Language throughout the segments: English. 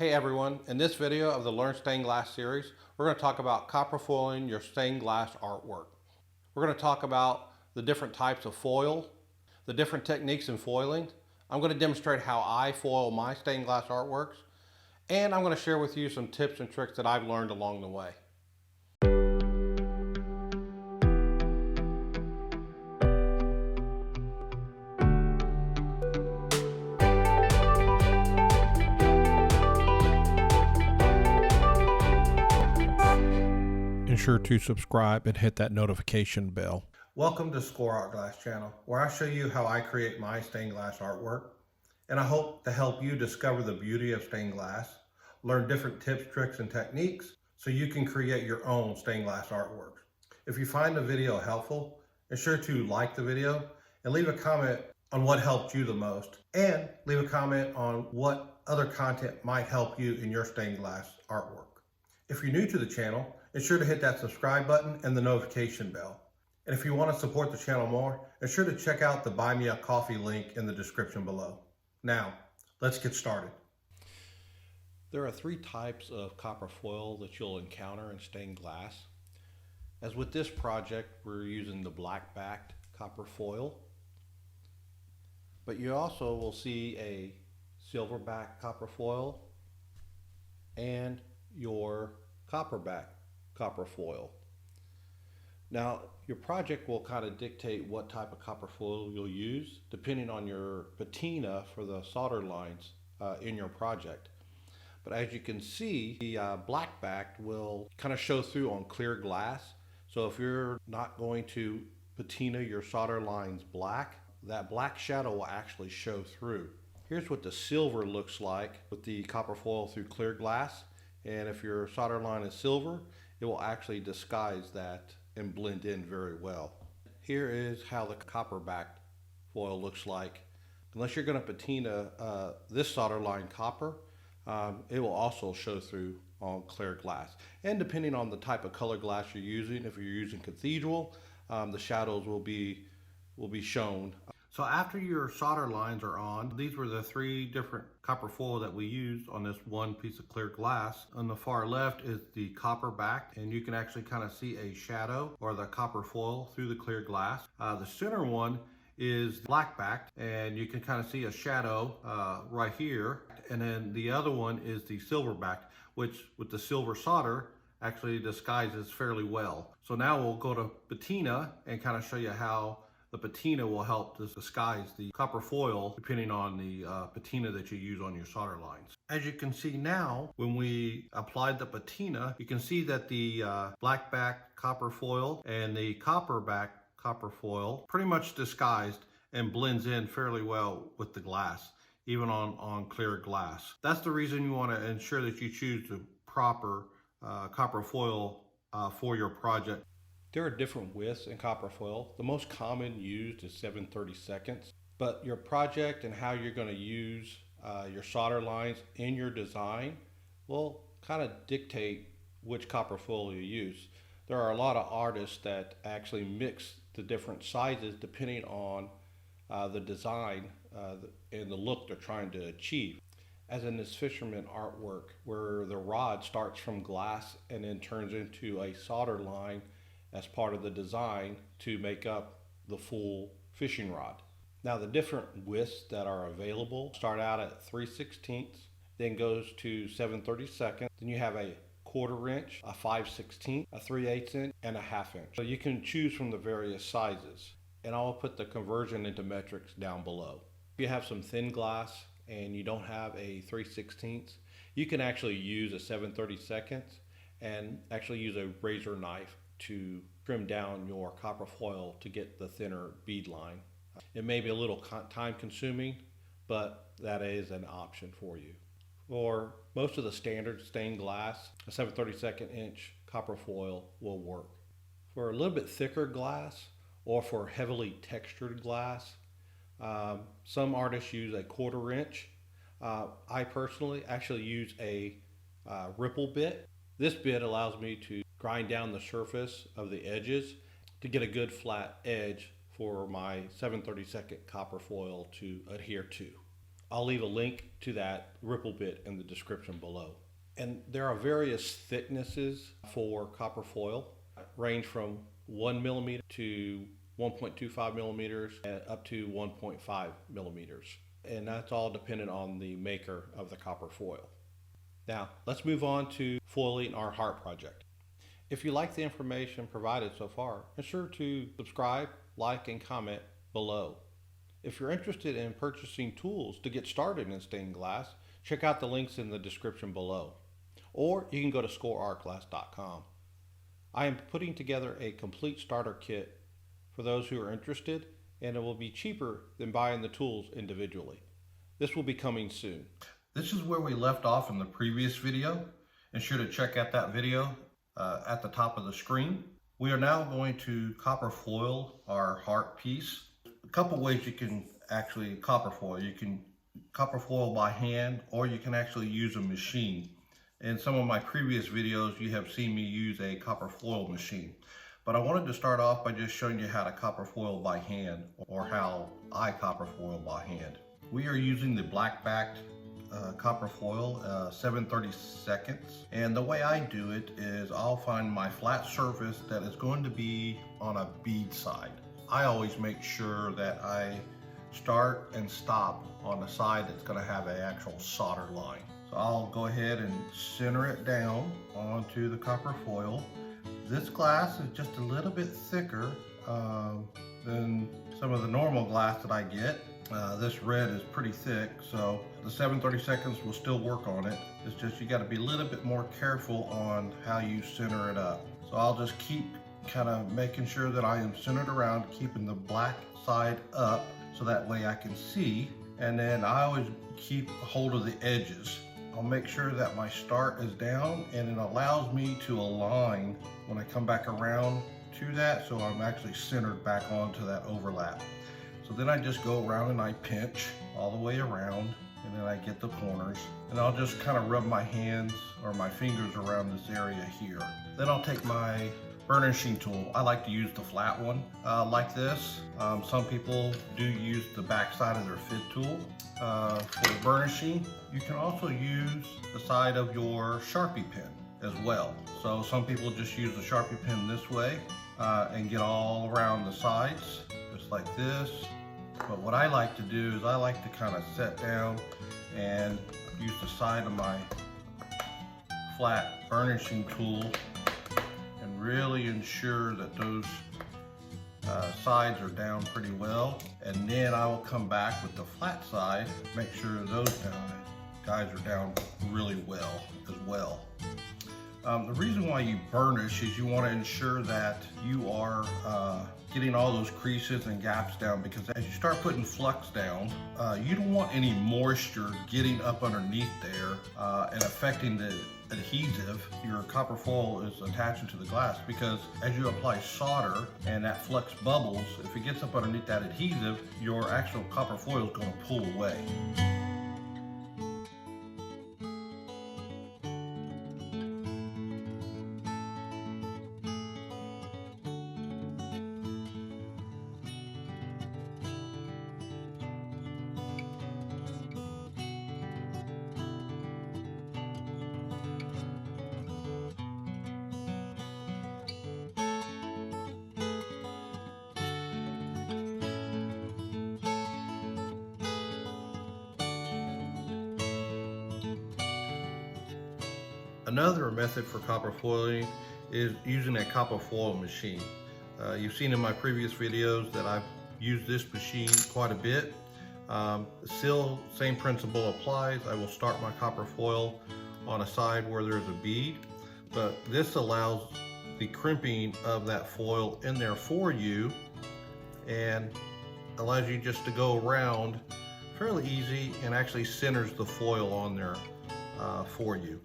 Hey everyone, in this video of the Learn Stained Glass series, we're going to talk about copper foiling your stained glass artwork. We're going to talk about the different types of foil, the different techniques in foiling. I'm going to demonstrate how I foil my stained glass artworks, and I'm going to share with you some tips and tricks that I've learned along the way. Ensure to subscribe and hit that notification bell. Welcome to SCOARTGLASS channel, where I show you how I create my stained glass artwork. And I hope to help you discover the beauty of stained glass, learn different tips, tricks, and techniques so you can create your own stained glass artwork. If you find the video helpful, ensure to like the video and leave a comment on what helped you the most, and leave a comment on what other content might help you in your stained glass artwork. If you're new to the channel, ensure to hit that subscribe button and the notification bell. And if you want to support the channel more, ensure to check out the Buy Me a Coffee link in the description below. Now, let's get started. There are three types of copper foil that you'll encounter in stained glass. As with this project, we're using the black backed copper foil. But you also will see a silver backed copper foil and your copper backed copper foil. Now, your project will kind of dictate what type of copper foil you'll use depending on your patina for the solder lines in your project. But as you can see, the black backed will kind of show through on clear glass. So if you're not going to patina your solder lines black, that black shadow will actually show through. Here's what the silver looks like with the copper foil through clear glass. And if your solder line is silver, it will actually disguise that and blend in very well. Here is how the copper backed foil looks like. Unless you're going to patina this solder line copper, it will also show through on clear glass. And depending on the type of color glass you're using, if you're using cathedral, the shadows will be shown. So after your solder lines are on, these were the three different copper foil that we used on this one piece of clear glass. On the far left is the copper backed, and you can actually kind of see a shadow or the copper foil through the clear glass. The center one is black backed, and you can kind of see a shadow right here. And then the other one is the silver backed, which with the silver solder actually disguises fairly well. So now we'll go to patina and kind of show you how the patina will help to disguise the copper foil depending on the patina that you use on your solder lines. As you can see now, when we applied the patina, you can see that the black backed copper foil and the copper backed copper foil pretty much disguised and blends in fairly well with the glass, even on clear glass. That's the reason you want to ensure that you choose the proper copper foil for your project. There are different widths in copper foil. The most common used is 7/32, but your project and how you're going to use your solder lines in your design will kind of dictate which copper foil you use. There are a lot of artists that actually mix the different sizes depending on the design and the look they're trying to achieve. As in this fisherman artwork, where the rod starts from glass and then turns into a solder line as part of the design to make up the full fishing rod. Now the different widths that are available start out at 3/16, then goes to 7/32, then you have a 1/4 inch, a 5/16, a 3/8 inch, and a 1/2 inch. So you can choose from the various sizes. And I'll put the conversion into metrics down below. If you have some thin glass and you don't have a 3/16, you can actually use a 7/32 and actually use a razor knife to trim down your copper foil to get the thinner bead line. It may be a little time consuming, but that is an option for you. For most of the standard stained glass, a 7/32 inch copper foil will work. For a little bit thicker glass or for heavily textured glass, some artists use a 1/4 inch. I personally actually use a ripple bit. This bit allows me to grind down the surface of the edges to get a good flat edge for my 7/32 copper foil to adhere to. I'll leave a link to that ripple bit in the description below. And there are various thicknesses for copper foil, range from 1 millimeter to 1.25 millimeters and up to 1.5 millimeters. And that's all dependent on the maker of the copper foil. Now, let's move on to foiling our heart project. If you like the information provided so far, be sure to subscribe, like, and comment below. If you're interested in purchasing tools to get started in stained glass, check out the links in the description below. Or you can go to SCOARTGLASS.com. I am putting together a complete starter kit for those who are interested, and it will be cheaper than buying the tools individually. This will be coming soon. This is where we left off in the previous video. And sure to check out that video at the top of the screen. We are now going to copper foil our heart piece. A couple ways you can actually copper foil. You can copper foil by hand, or you can actually use a machine. In some of my previous videos, you have seen me use a copper foil machine. But I wanted to start off by just showing you how to copper foil by hand, or how I copper foil by hand. We are using the black backed copper foil 7/32, and the way I do it is I'll find my flat surface that is going to be on a bead side. I always make sure that I start and stop on the side that's going to have an actual solder line. So I'll go ahead and center it down onto the copper foil. This glass is just a little bit thicker than some of the normal glass that I get. This red is pretty thick, so the 7/32 will still work on it. It's just you got to be a little bit more careful on how you center it up. So I'll just keep kind of making sure that I am centered around, keeping the black side up so that way I can see. And then I always keep hold of the edges. I'll make sure that my start is down, and it allows me to align when I come back around to that, so I'm actually centered back onto that overlap. So then I just go around and I pinch all the way around, and then I get the corners, and I'll just kind of rub my hands or my fingers around this area here. Then I'll take my burnishing tool. I like to use the flat one like this. Some people do use the back side of their fit tool. For burnishing, you can also use the side of your Sharpie pen as well. So some people just use the Sharpie pen this way and get all around the sides, just like this. But what I like to do is I like to kind of set down and use the side of my flat burnishing tool and really ensure that those sides are down pretty well. And then I will come back with the flat side, make sure those guys are down really well as well. The reason why you burnish is you want to ensure that you are getting all those creases and gaps down, because as you start putting flux down, you don't want any moisture getting up underneath there and affecting the adhesive your copper foil is attaching to the glass, because as you apply solder and that flux bubbles, if it gets up underneath that adhesive, your actual copper foil is going to pull away. Another method for copper foiling is using a copper foil machine. You've seen in my previous videos that I've used this machine quite a bit. Still, same principle applies. I will start my copper foil on a side where there's a bead, but this allows the crimping of that foil in there for you and allows you just to go around fairly easy and actually centers the foil on there for you.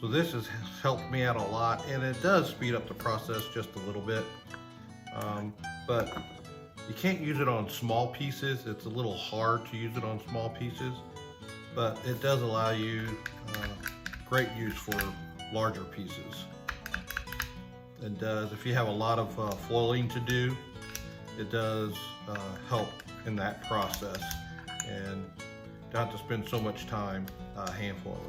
So this has helped me out a lot, and it does speed up the process just a little bit. But you can't use it on small pieces. It's a little hard to use it on small pieces, but it does allow you great use for larger pieces. It does, if you have a lot of foiling to do, it does help in that process. and don't have to spend so much time hand foiling.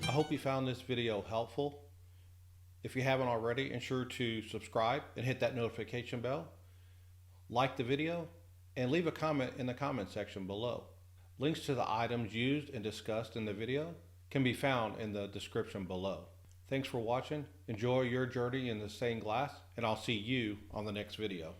I hope you found this video helpful. If you haven't already, ensure to subscribe and hit that notification bell. Like the video and leave a comment in the comment section below. Links to the items used and discussed in the video can be found in the description below. Thanks for watching. Enjoy your journey in the stained glass, and I'll see you on the next video.